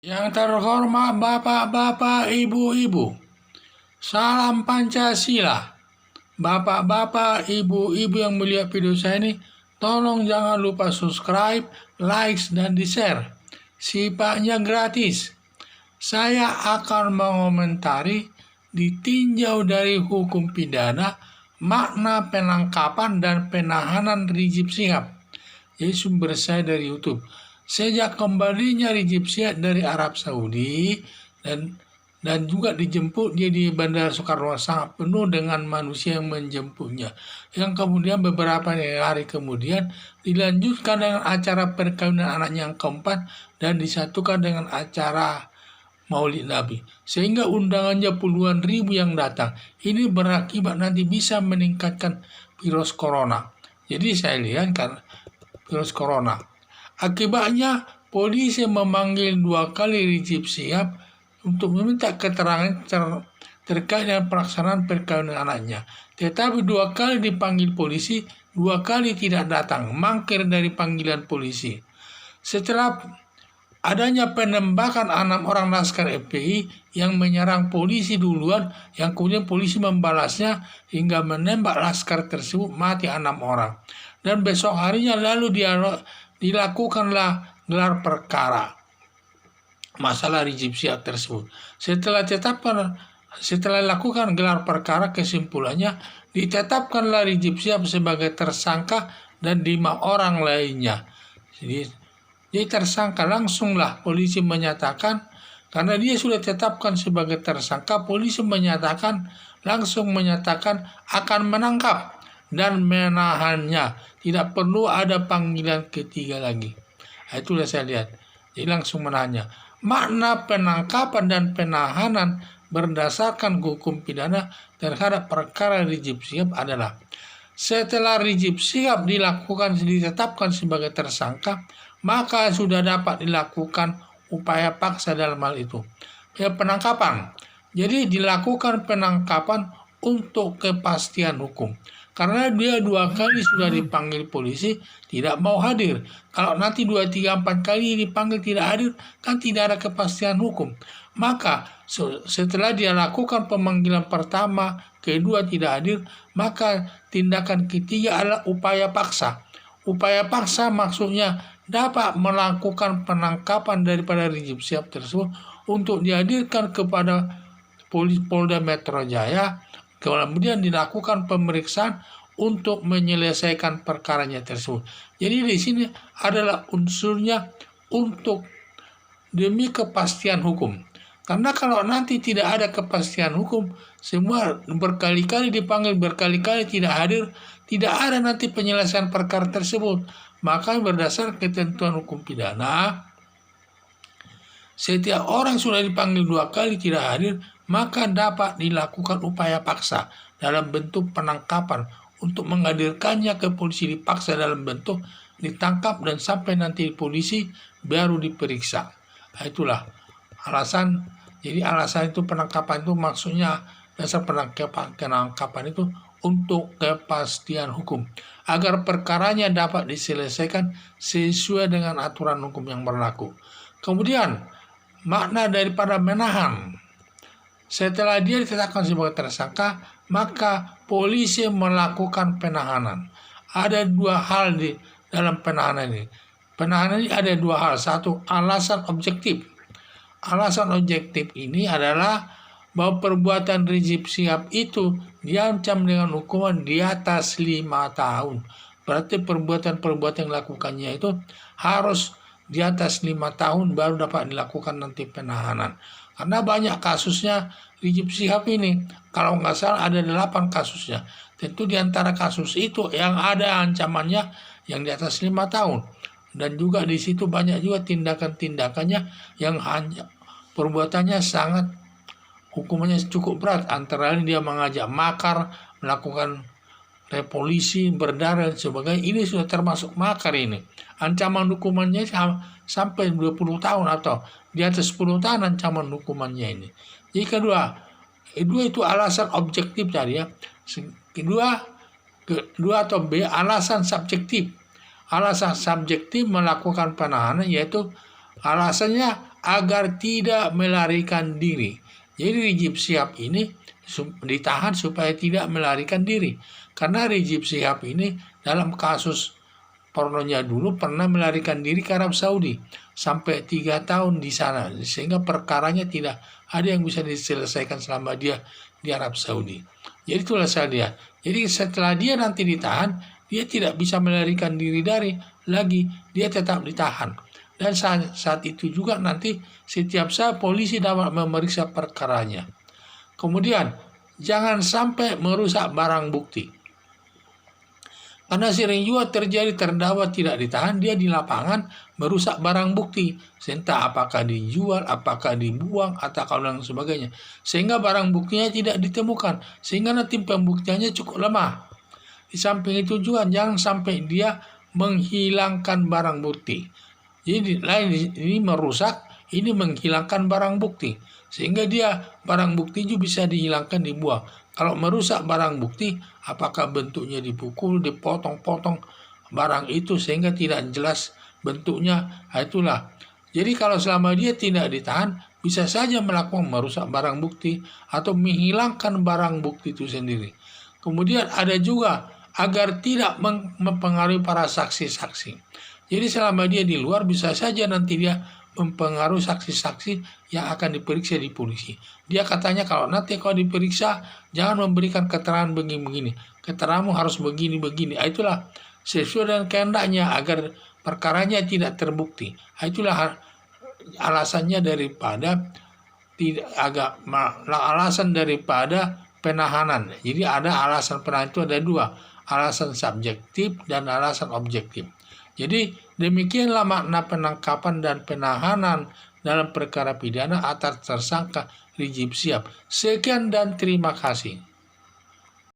Yang terhormat Bapak-Bapak, Ibu-Ibu, salam Pancasila. Bapak-bapak, Ibu-Ibu yang melihat video saya ini, tolong jangan lupa subscribe, like, dan di-share. Sifatnya gratis. Saya akan mengomentari ditinjau dari hukum pidana, makna penangkapan dan penahanan Rizik Syihab. Jadi sumber saya dari YouTube. Sejak kembalinya Rizik Syihab dari Arab Saudi dan juga dijemput dia di Bandara Soekarno sangat penuh dengan manusia yang menjemputnya. Yang kemudian beberapa hari kemudian dilanjutkan dengan acara perkawinan anaknya yang keempat dan disatukan dengan acara Maulid Nabi. Sehingga undangannya puluhan ribu yang datang. Ini berakibat nanti bisa meningkatkan virus corona. Jadi saya lihat kan virus corona. Akibatnya, polisi memanggil 2 kali Rizik Syihab untuk meminta keterangan terkait dengan pelaksanaan perkawinan anaknya. Tetapi 2 kali dipanggil polisi, 2 kali tidak datang, mangkir dari panggilan polisi. Setelah adanya penembakan 6 orang laskar FPI yang menyerang polisi duluan, yang kemudian polisi membalasnya hingga menembak laskar tersebut, mati 6 orang. Dan besok harinya lalu dilakukanlah gelar perkara masalah Rizik Syihab tersebut. Setelah lakukan gelar perkara, kesimpulannya ditetapkanlah Rizik Syihab sebagai tersangka dan 5 orang lainnya. Jadi tersangka langsunglah polisi menyatakan, karena dia sudah ditetapkan sebagai tersangka, polisi langsung menyatakan akan menangkap dan menahannya. Tidak perlu ada panggilan ketiga lagi. Itulah saya lihat. Jadi langsung menahannya. Makna penangkapan dan penahanan berdasarkan hukum pidana terhadap perkara Rizik Syihab adalah setelah Rizik Syihab ditetapkan sebagai tersangka, maka sudah dapat dilakukan upaya paksa dalam hal itu. Penangkapan. Jadi dilakukan penangkapan untuk kepastian hukum. Karena dia 2 kali sudah dipanggil polisi, tidak mau hadir. Kalau nanti 2, 3, 4 kali dipanggil tidak hadir, kan tidak ada kepastian hukum. Maka setelah dia lakukan pemanggilan pertama, kedua tidak hadir, maka tindakan ketiga adalah upaya paksa. Upaya paksa maksudnya dapat melakukan penangkapan daripada Rizik Syihab tersebut untuk dihadirkan kepada Polda Metro Jaya, kemudian dilakukan pemeriksaan untuk menyelesaikan perkaranya tersebut. Jadi di sini adalah unsurnya untuk demi kepastian hukum. Karena kalau nanti tidak ada kepastian hukum, semua berkali-kali dipanggil, berkali-kali tidak hadir, tidak ada nanti penyelesaian perkara tersebut. Maka berdasar ketentuan hukum pidana, setiap orang sudah dipanggil 2 kali tidak hadir, maka dapat dilakukan upaya paksa dalam bentuk penangkapan untuk menghadirkannya ke polisi, dipaksa dalam bentuk ditangkap dan sampai nanti polisi baru diperiksa. Nah, itulah alasan. Jadi alasan itu penangkapan itu maksudnya dasar penangkapan itu untuk kepastian hukum agar perkaranya dapat diselesaikan sesuai dengan aturan hukum yang berlaku. Kemudian makna daripada menahan. Setelah dia ditetapkan sebagai tersangka, maka polisi melakukan penahanan. Ada 2 hal di dalam penahanan ini. Penahanan ini ada 2 hal. Satu, alasan objektif. Alasan objektif ini adalah bahwa perbuatan Rizik Syihab itu diancam dengan hukuman di atas 5 tahun. Berarti perbuatan-perbuatan yang dilakukannya itu harus di atas 5 tahun baru dapat dilakukan nanti penahanan. Karena banyak kasusnya Rizik Syihab ini, kalau nggak salah ada 8 kasusnya. Tentu di antara kasus itu yang ada ancamannya yang di atas 5 tahun. Dan juga di situ banyak juga tindakan-tindakannya yang hanya perbuatannya sangat hukumannya cukup berat. Antara lain dia mengajak makar, melakukan revolusi, berdarah dan sebagainya. Ini sudah termasuk makar ini. Ancaman hukumannya sampai 20 tahun atau di atas 10 tahun ancaman hukumannya ini. Jadi kedua itu alasan objektif tadi ya. Kedua atau B, alasan subjektif. Alasan subjektif melakukan penahanan yaitu alasannya agar tidak melarikan diri. Jadi Rizik Syihab ini ditahan supaya tidak melarikan diri. Karena Rizik Syihab ini dalam kasus pornonya dulu pernah melarikan diri ke Arab Saudi sampai 3 tahun di sana, sehingga perkaranya tidak ada yang bisa diselesaikan selama dia di Arab Saudi. Jadi itulah dia. Jadi setelah dia nanti ditahan, dia tidak bisa melarikan diri dari lagi, dia tetap ditahan. Dan saat itu juga nanti setiap saat polisi dapat memeriksa perkaranya. Kemudian jangan sampai merusak barang bukti. Karena sering juga terjadi terdakwa tidak ditahan, dia di lapangan merusak barang bukti. Entah apakah dijual, apakah dibuang, atau dan sebagainya. Sehingga barang buktinya tidak ditemukan. Sehingga nanti pembuktiannya cukup lemah. Di samping itu juga jangan sampai dia menghilangkan barang bukti. Jadi ini merusak, ini menghilangkan barang bukti. Sehingga dia barang bukti juga bisa dihilangkan, dibuang. Kalau merusak barang bukti, apakah bentuknya dipukul, dipotong-potong barang itu sehingga tidak jelas bentuknya, itulah. Jadi kalau selama dia tidak ditahan, bisa saja melakukan merusak barang bukti atau menghilangkan barang bukti itu sendiri. Kemudian ada juga agar tidak mempengaruhi para saksi-saksi. Jadi selama dia di luar, bisa saja nanti dia mempengaruhi saksi-saksi yang akan diperiksa di polisi. Dia katanya kalau nanti kau diperiksa, jangan memberikan keterangan begini-begini. Keteranganmu harus begini-begini. Itulah sesuai dengan kehendaknya agar perkaranya tidak terbukti. Itulah alasannya daripada alasan daripada penahanan. Jadi ada alasan penahanan itu ada 2, alasan subjektif dan alasan objektif. Jadi demikianlah makna penangkapan dan penahanan dalam perkara pidana atas tersangka Rizik Syihab. Sekian dan terima kasih.